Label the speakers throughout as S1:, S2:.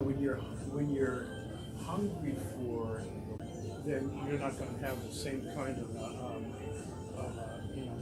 S1: When you're hungry for, then you're not going to have the same kind of you know.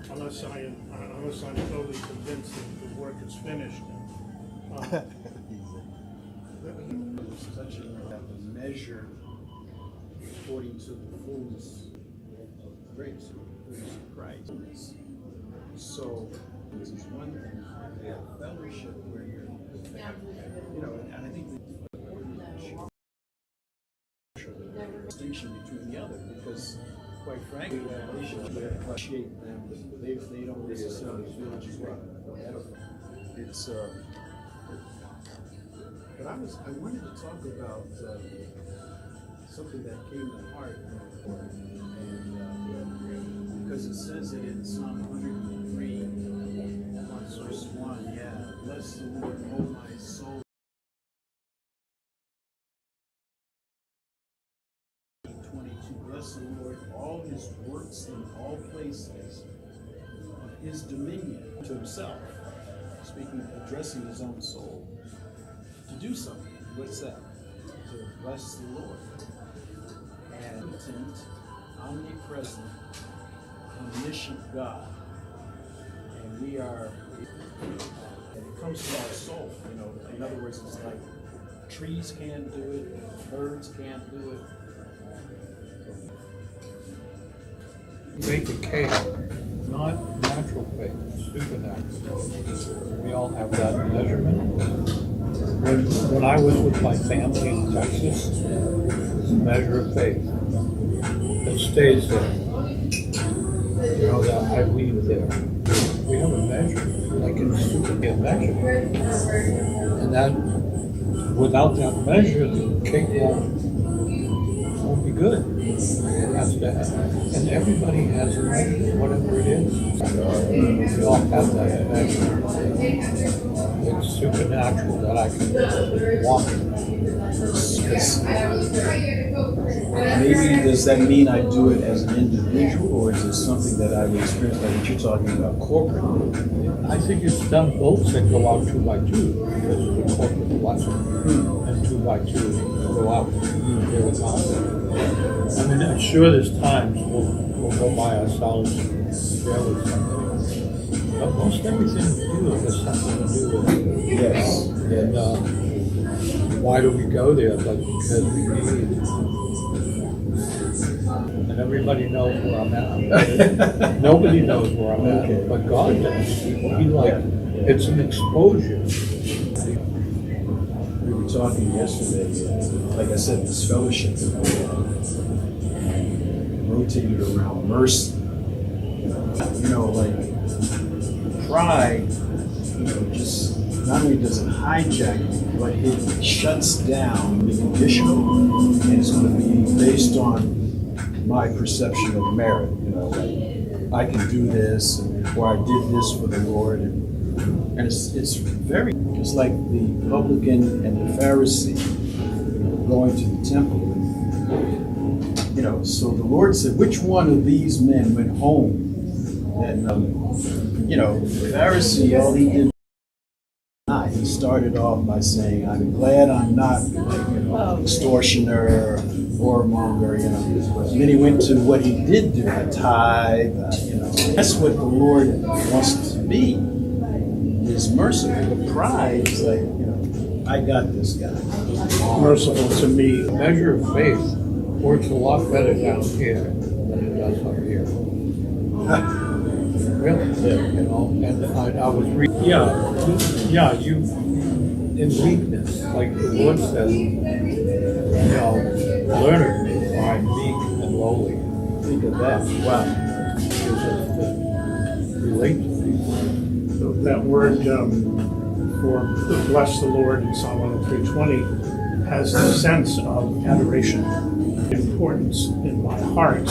S1: Unless I'm totally convinced that the work is finished.
S2: Such a measure according to the fullness of grace, the fullness of Christ. So this is one thing, we have fellowship where you're, and I think the distinction between the other, because quite frankly, we appreciate them, they don't necessarily feel as well. It's but I wanted to talk about something that came to heart, and because it says it in Psalm 103, verse 1. Yeah, bless the Lord, O my soul. 22. Bless the Lord, all His works in all places of His dominion to Himself. Speaking, addressing His own soul. To do something. What's that? To bless the Lord. And omnipotent, omnipresent, omniscient God. And we are, and it comes to our soul, in other words, it's like trees can't do it, birds can't do it.
S3: Faith decay, not natural faith, supernatural. We all have that measurement. When I was with my family in Texas, it's a measure of faith that stays there. That I leave there. We have a measure, like in super measure. And that, without that measure, the cake won't be good. It has to have, and everybody has a measure, whatever it is. We all have that measure. It's supernatural that I can walk.
S2: Maybe does that mean I do it as an individual, or is it something that I would experience like what you're talking about corporately?
S3: I think it's done both that go out 2 by 2, because the corporate blessing, and 2 by 2 go out. I mean, I'm sure there's times we'll go by ourselves and share with somebody. But most everything we do has something to do with it.
S2: Yes.
S3: And why do we go there? But because we need. And everybody knows where I'm at. Nobody knows where I'm at, but God does. It's an exposure.
S2: We were talking yesterday, like I said, this fellowship rotated around mercy. Like pride, just not only does it hijack you, but it shuts down the conditional, and it's going to be based on my perception of merit. Like I can do this, or I did this for the Lord, and it's like the publican and the Pharisee, going to the temple. So the Lord said, which one of these men went home? And the Pharisee, all he did. He started off by saying, I'm glad I'm not extortioner, whoremonger, And then he went to what he did do, the tithe, That's what the Lord wants us to be, is merciful. The pride is like, I got this guy.
S1: Merciful to me.
S3: The measure of faith works a lot better down here than it does up here. Really? And I was reading. Yeah, you in weakness, like the Lord says, learn of me, for I'm meek and lowly.
S2: Think of that. Wow.
S3: Relate to people.
S1: So that word for bless the Lord in Psalm 103:20 has the sense of adoration. Importance in my heart.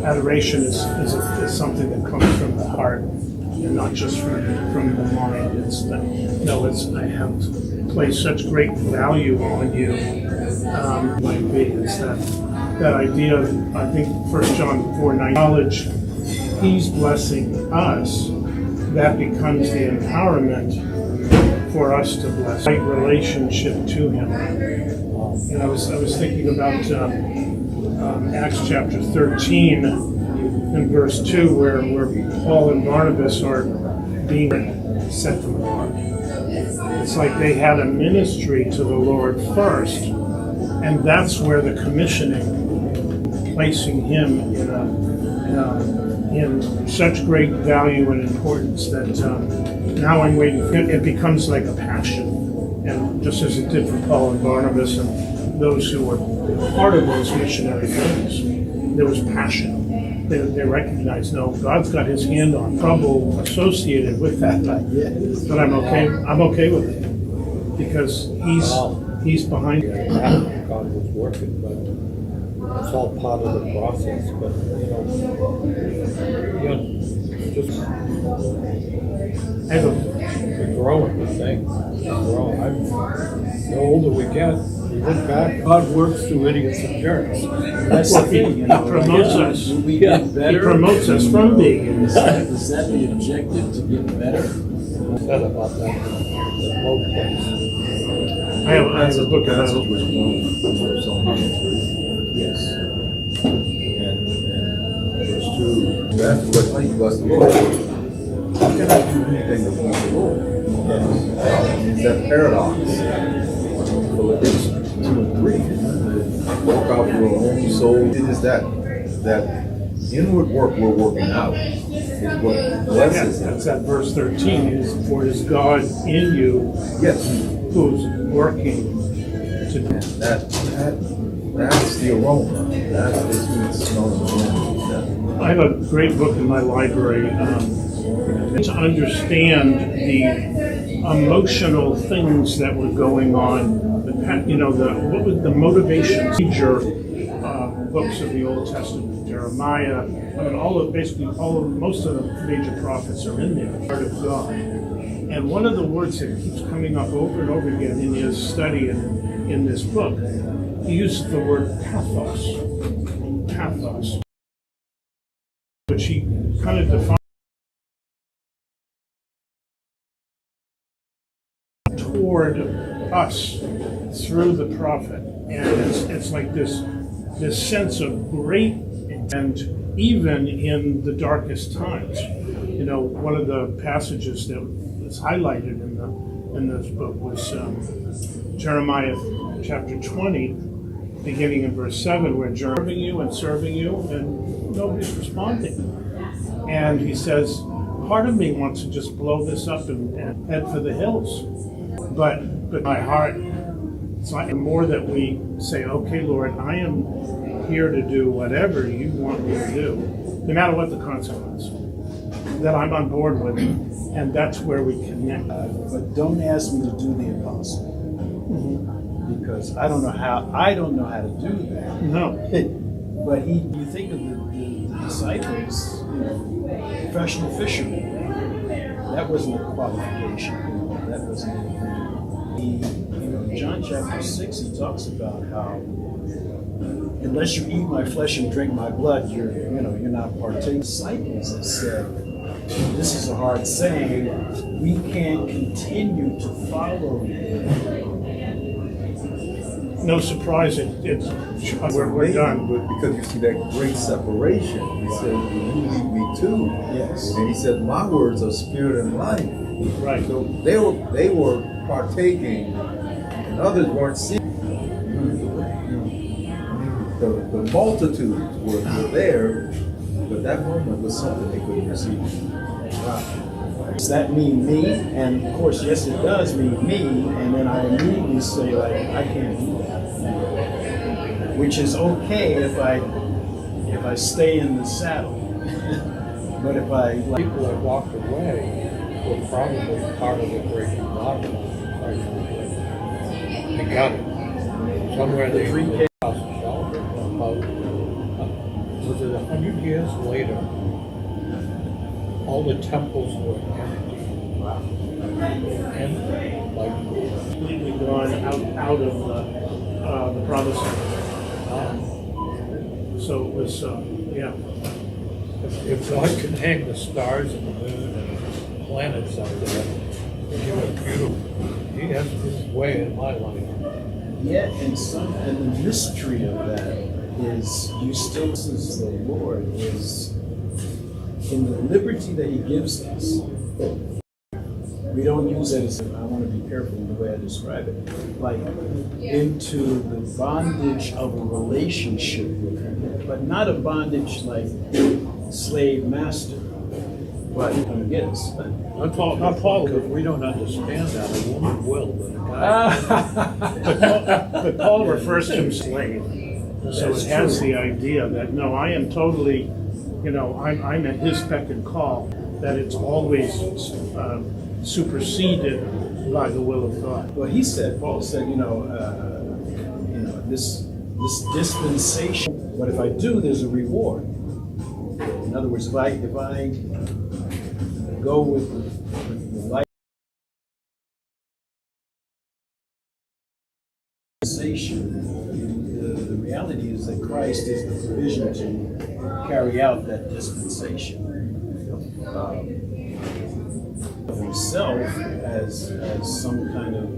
S1: Adoration is something that comes from the heart and not just from the mind. It's that, I have placed such great value on you. Might be it's that idea of, I think 1 John 4:9, knowledge He's blessing us that becomes the empowerment for us to bless, right relationship to Him. And I was thinking about Acts chapter 13 and verse 2, where Paul and Barnabas are being set them apart. It's like they had a ministry to the Lord first, and that's where the commissioning, placing Him in such great value and importance that now I'm waiting for it. It becomes like a passion, and just as it did for Paul and Barnabas and those who were part of those missionary things, there was passion. They recognized, no, God's got His hand on trouble associated with that, but I'm okay. I'm okay with it because He's behind it.
S3: God was working, but it's all part of the process. But just we're growing. The thing, we're growing. The older we get, we look back. God works through idiots and jerks.
S2: That's the thing,
S1: He promotes us.
S2: We get better.
S1: He promotes us from being in
S2: Is that the objective, to get better?
S3: Said about that, the low place.
S1: I have a book about
S4: passage was one of Psalm 93.
S2: Yes.
S4: And verse 2, you ask the question, how you bless the Lord? How can I do anything to bless the Lord? It's that paradox. Philippians 2 and 3. Work out your own soul. It is that inward work we're working out is what blesses
S1: that's
S4: us.
S1: that verse 13 is, for it is God in you
S4: Yes.
S1: who's working to
S4: That's the aroma. That is when it smells of aroma.
S1: I have a great book in my library to understand the emotional things that were going on. What was the motivation? Major books of the Old Testament, Jeremiah. I mean, most of the major prophets are in there. Part of God. And one of the words that keeps coming up over and over again in his study and in this book, he used the word pathos. Pathos. Which he kind of defined toward us through the prophet. And it's like this sense of great intent, even in the darkest times. One of the passages that was highlighted in this book was Jeremiah chapter 20, beginning in verse 7, where serving you, and nobody's responding. And he says, part of me wants to just blow this up and head for the hills. But my heart, it's like the more that we say, okay, Lord, I am here to do whatever you want me to do, no matter what the consequence, that I'm on board with it. And that's where we connect.
S2: But don't ask me to do the impossible. Because I don't know how to do that.
S1: No.
S2: But you think of the disciples, professional fishermen. That wasn't a qualification. That wasn't anything. In John chapter 6, he talks about how unless you eat my flesh and drink my blood, you're not partaking. Disciples have said, this is a hard saying, we can't continue to follow you.
S1: No surprise, we're done.
S4: But because you see that great separation, he said, you lead me too.
S2: Yes.
S4: And he said, my words are spirit and life.
S1: Right.
S4: So they were partaking, and others weren't seeing. The multitudes were there, but that moment was something they couldn't receive.
S2: Does that mean me? And of course, yes, it does mean me. And then I immediately say, I can't do that. Which is okay if I stay in the saddle. But if
S3: People that walked away were probably part of the breaking God. They got it. Somewhere they was it 100 years later, all the temples were empty.
S1: Completely gone out of the promised land. So it was,
S3: If God can hang the stars and the moon and planets out there. He was beautiful. He has his way in my life.
S2: Yeah, and the mystery of that is you still as the Lord is in the liberty that He gives us. We don't use it as, I want to be careful in the way I describe it, like into the bondage of a relationship with Him, but not a bondage like slave master, but come get us.
S3: Not Paul, because we don't understand that. A woman will, but a guy.
S1: But Paul refers to him as slave. So
S3: That's
S1: it has
S3: true.
S1: the idea that, no, I am totally, I'm at his beck and call, that it's always superseded by the will of God.
S2: Well, Paul said, this dispensation, but if I do, there's a reward. In other words, if I go with the life dispensation, the reality is that Christ is the provision to carry out that dispensation. Of himself as some kind of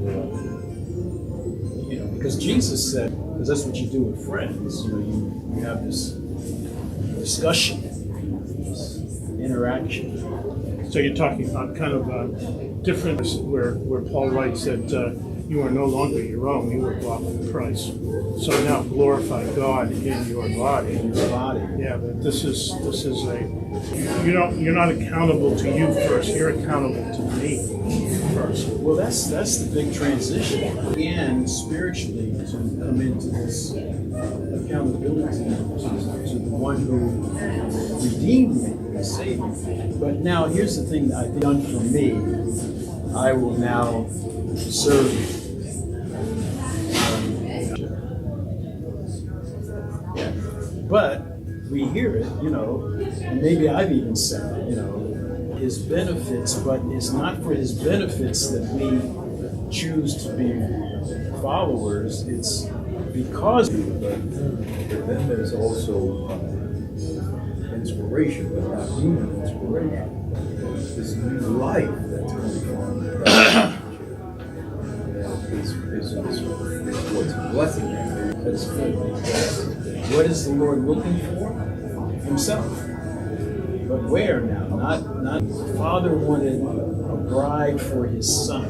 S2: because Jesus said, because that's what you do with friends, you have this discussion, this interaction.
S1: So you're talking about kind of a difference where Paul writes that you are no longer your own, you were bought with a price. So now glorify God in your body.
S2: In your body.
S1: Yeah, but this is you're not accountable to you first, you're accountable to me first.
S2: Well, that's the big transition. And spiritually to come into this accountability to the one who redeemed me and saved me. But now here's the thing that I've done for me. I will now serve you. But we hear it, and maybe I've even said it, his benefits, but it's not for his benefits that we choose to be followers. It's because
S4: But then there's also inspiration, but not human inspiration. This new life that's coming on. Is what's blessing you.
S2: that's good. What is the Lord looking for? Himself. But where now? Not the Father wanted a bride for his son.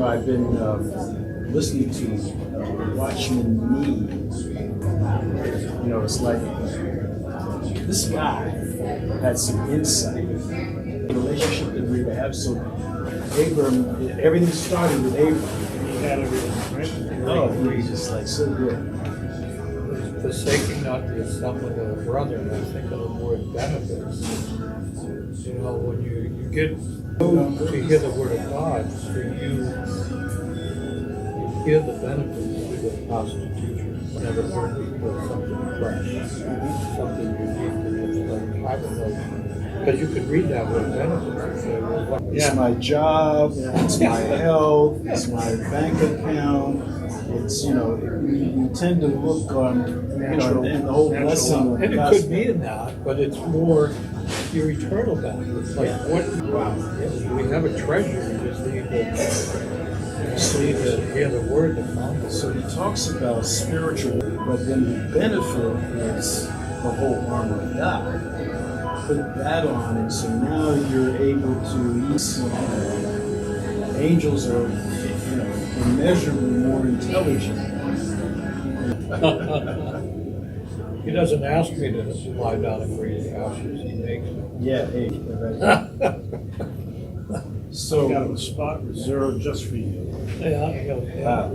S2: I've been listening to Watchman Nee. It's like this guy had some insight in the relationship that we have. So Abram, everything started with Abram.
S1: He had everything, right?
S2: Oh, he's just like so good.
S3: Forsaking not the assembling of the brethren, I think of the word benefits. When you get to hear the word of God, for you hear the benefits through the apostle teacher. Never heard before something fresh, something unique, and it's like, I don't know. Because you could read that word benefits and say, well, what?
S2: It's my job, it's my health, it's my bank account. It's, we tend to look on, and the whole blessing of
S3: And it
S2: God's
S3: could be in that, but it's more your eternal benefits. Like, wow, we have a treasure, we just need to hear the word that found us.
S2: So he talks about spiritual, but then the benefit is the whole armor of God. Put that on, and so now you're able to eat. Angels are, immeasurably more intelligent.
S3: He doesn't ask me to lie down in green pastures, he makes me.
S2: Yeah, hey,
S1: So got a spot reserved just for you.
S3: Yeah.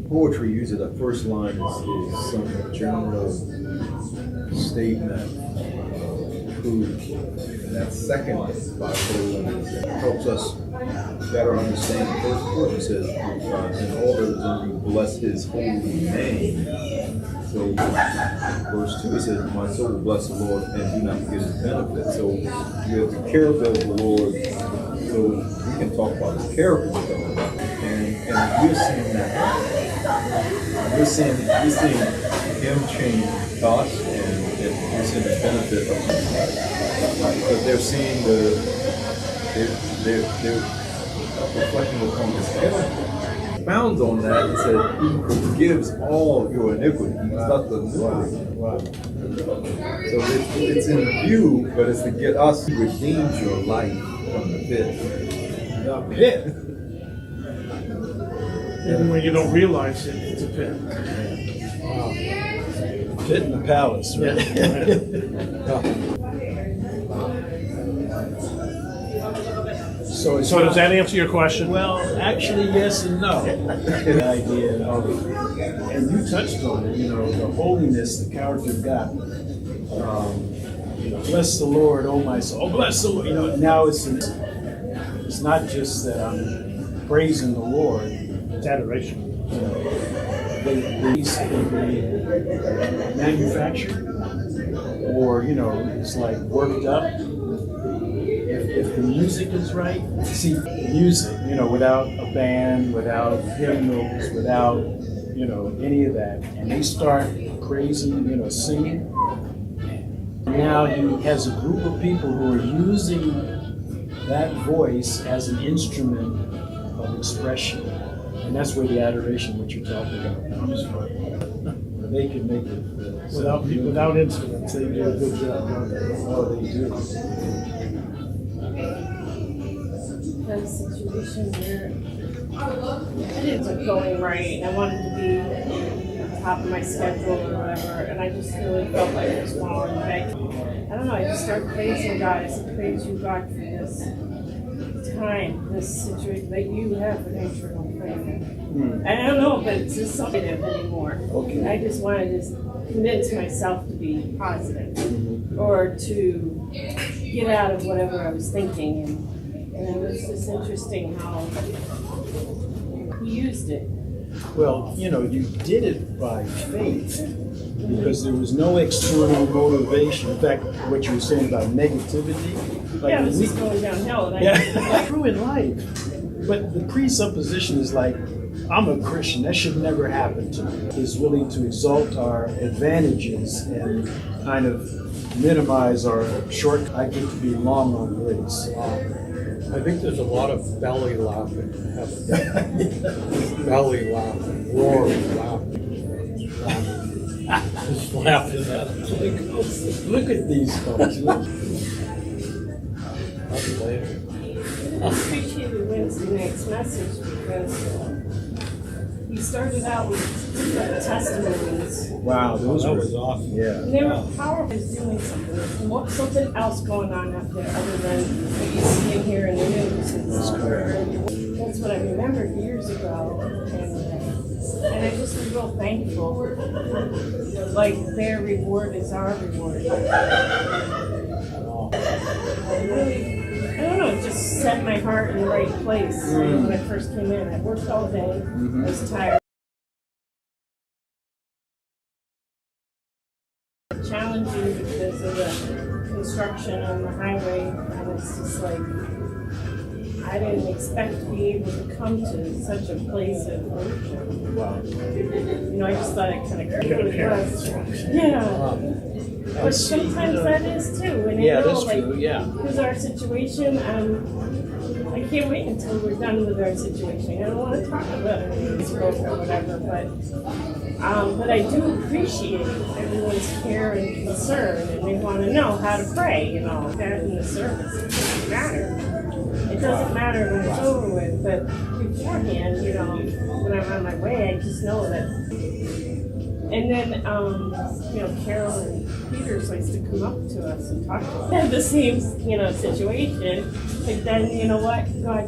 S4: Poetry usually the first line is some general statement who that second bipolar helps us better understand the first portion. Says, in all that is in you, bless his holy name. So verse 2 it says, my soul will bless the Lord and do not forget his benefits. So you have the character of the Lord. So we can talk about his character and we're seeing that. We're seeing him change us and we're seeing the benefit of him. Because they're seeing the They're reflecting upon his heaven. Expounds on that and said, He forgives all your iniquities. He's not the
S2: Wow.
S4: So it's in view, but it's to get us to redeem your life from the pit.
S2: The pit.
S1: Even when you don't realize it, it's a pit.
S2: Wow. Pit in the palace, right? So
S1: Does that answer your question?
S2: Well, actually, yes and no. The idea of, and you touched on it, the holiness, the character of God. Bless the Lord, oh my soul. Oh, bless the Lord. Now it's not just that I'm praising the Lord.
S1: It's adoration.
S2: They manufactured, or it's like worked up. If the music is right, see music, without a band, without hymnals, without any of that, and they start praising, singing. Now he has a group of people who are using that voice as an instrument of expression. And that's where the adoration, what you're talking about, comes from. They can make it
S1: Without instruments, they do a good job, don't they?
S2: Oh, they do.
S5: Had a situation where it wasn't going right. I wanted to be on top of my schedule or whatever, and I just really felt like it was falling back. I don't know, I just started praising God. I said, praise you, God, for this time, this situation that you have an internal prayer. I don't know, but it's just something anymore.
S2: Okay.
S5: I just wanted to convince myself to be positive or to get out of whatever I was thinking. And it was just interesting how he used it.
S2: Well, you did it by faith because there was no external motivation. In fact, what you were saying about negativity,
S5: Yeah, it was just going downhill. And
S2: yeah, true in life. But the presupposition is like, I'm a Christian. That should never happen to me. Is willing to exalt our advantages and kind of minimize our short. I get to be long on grace.
S3: I think there's a lot of belly laughing in heaven. Belly laughing, roaring laughing. Just laughing at it.
S2: Look at these folks.
S3: That's later.
S5: I appreciated Wednesday night's message because he started out with testimonies.
S2: Wow, those
S3: That
S2: were
S3: was awesome.
S2: yeah.
S5: And they were powerful. He's doing something. There's something else going on out there other than what you see and hear in the news. That's what I remembered years ago. And I just was real thankful. Like their reward is our reward. I don't know, it just set my heart in the right place when I first came in. I worked all day. I was tired. Challenging because of the construction on the highway, and it's just like I didn't expect to be able to come to such a place of worship.
S2: Wow.
S5: I just thought it kind of
S1: Got a
S5: really
S1: parent.
S5: was. Yeah. But sometimes that is too, and
S2: Yeah,
S5: you know,
S2: that's
S5: like,
S2: true. Yeah.
S5: because our situation, I can't wait until we're done with our situation. I don't want to talk about it in Facebook or whatever, but I do appreciate everyone's care and concern, and they want to know how to pray, that in the service. It doesn't matter. It doesn't matter when it's over with, but beforehand, when I'm on my way, I just know that. And then, Carol and Peters likes to come up to us and talk to us. They have the same, situation, but then, you know what, God,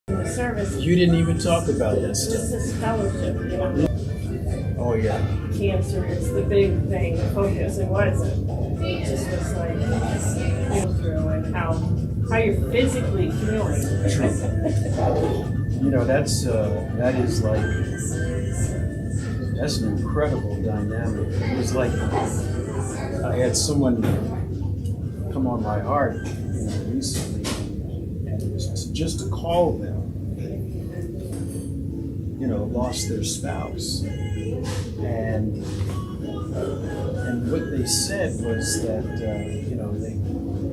S5: in the service,
S2: You didn't even talk about that
S5: this
S2: stuff.
S5: is fellowship,
S2: Oh yeah.
S5: Cancer is the big thing, the focus, it wasn't. It just was like, through and how you're physically feeling.
S2: That's an incredible dynamic. It was like I had someone come on my heart, recently, and it was just to call them, lost their spouse, and what they said was that,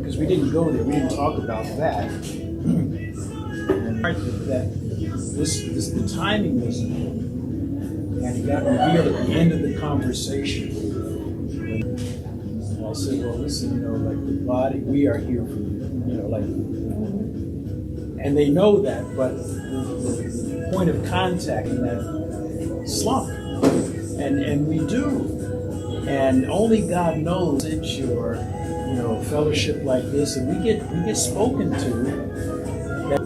S2: because we didn't go there, we didn't talk about that. And the timing was, and it got revealed at the end of the conversation. And I said, well, listen, like the body, we are here for you, like, and they know that, but the point of contact in that slump, and we do. And only God knows it's your, fellowship like this, and we get spoken to. That,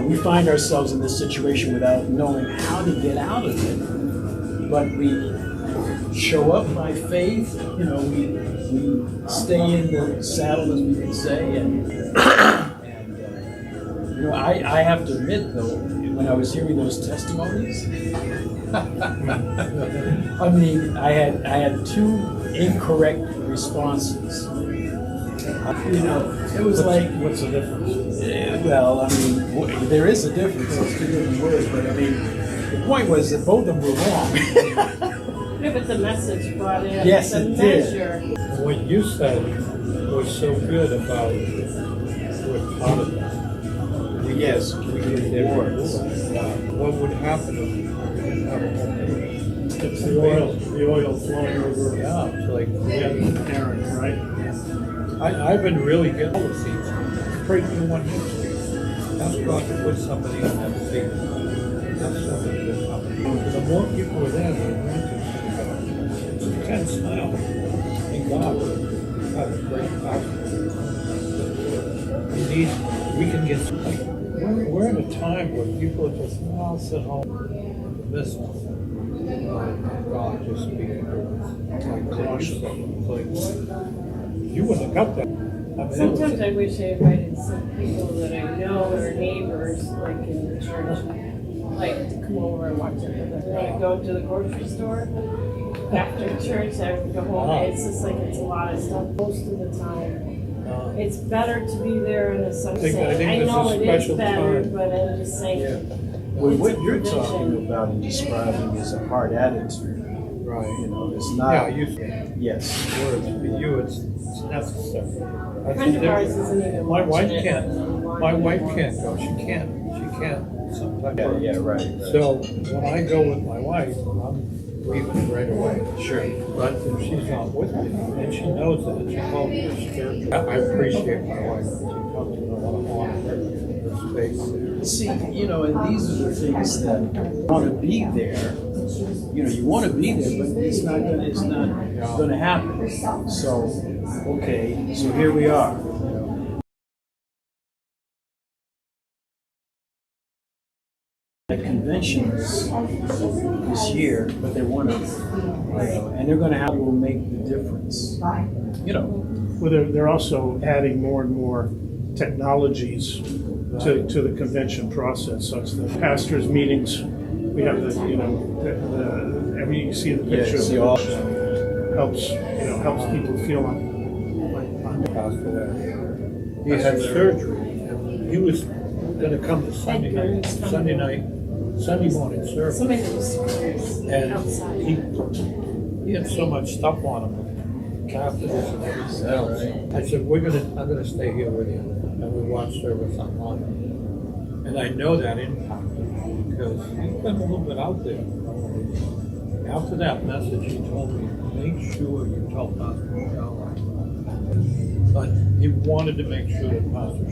S2: we find ourselves in this situation without knowing how to get out of it. But we show up by faith. We stay in the saddle, as we could say, and I have to admit though, when I was hearing those testimonies. I mean, I had two incorrect responses. It was like,
S3: What's the difference?
S2: well, I mean, there is a difference. It's two different words, but I mean, the point was that both of them were wrong.
S5: Yeah, but the message brought in
S2: Yes,
S5: the
S2: it did.
S5: measure.
S3: What you said was so good about what part of that.
S2: Yes, we did
S3: Divorce. What would happen if we didn't have a home?
S1: It's the oil flowing over.
S3: Yeah, it's like,
S1: Aaron, right?
S3: I've been really good with seats. Pray for the one here. Ask God to put somebody in that seat. That's somebody to come. The more people are there, the more it's a tense now. Thank God. God is great. We can get, we're at a time where people are just, I'll sit home. This God just speaking to us. Like caution. Like, you wouldn't have got that. I mean,
S5: Sometimes I wish I invited some people that I know or neighbors, like in the church, like to come over and watch it with us. I go to the grocery store after church, I would go home. It's just like it's a lot of stuff most of the time. It's better to be there in the sunset.
S3: I think
S5: I
S3: this
S5: know
S3: is
S5: it is
S3: special
S5: better,
S3: time.
S5: but I'm just saying.
S2: Well, what
S5: It's a
S2: you're
S5: provision.
S2: talking about and describing is a hard attitude.
S3: right.
S2: It's not.
S3: Yeah, you
S2: Yes.
S3: words for you, it's necessary.
S5: A
S3: That's
S5: friend
S3: the
S5: of ours
S3: difference.
S5: isn't even
S3: My wife
S5: watching it.
S3: can't. My wife can't go. She can't. Sometimes.
S2: Yeah, right.
S3: So when I go with my wife, I'm leaving right away.
S2: Sure.
S3: But if she's not with me, and she knows that, she calls me a spirit. I appreciate my wife. She comes with a lot of honor her space.
S2: See, and these are the things that want to be there. You want to be there, but it's not gonna happen. So, okay, so here we are. At conventions this year, but they're one of them, and they're going to have will make the difference.
S1: Well, they're also adding more and more technologies to the convention process, such that pastors' meetings, we have you see the picture
S2: see
S1: of
S2: all-
S1: helps people feel like
S3: Pastor there. He had surgery. And he was going to come to Sunday morning service.
S5: Somebody was
S3: And
S5: outside.
S3: he had so much stuff on him, catheters and everything else. I said, I'm gonna stay here with you, and we watch service online. And I know that impacted him because he's been a little bit out there. After that message, he told me, make sure you tell Pastor Michelle. But he wanted to make sure that Pastor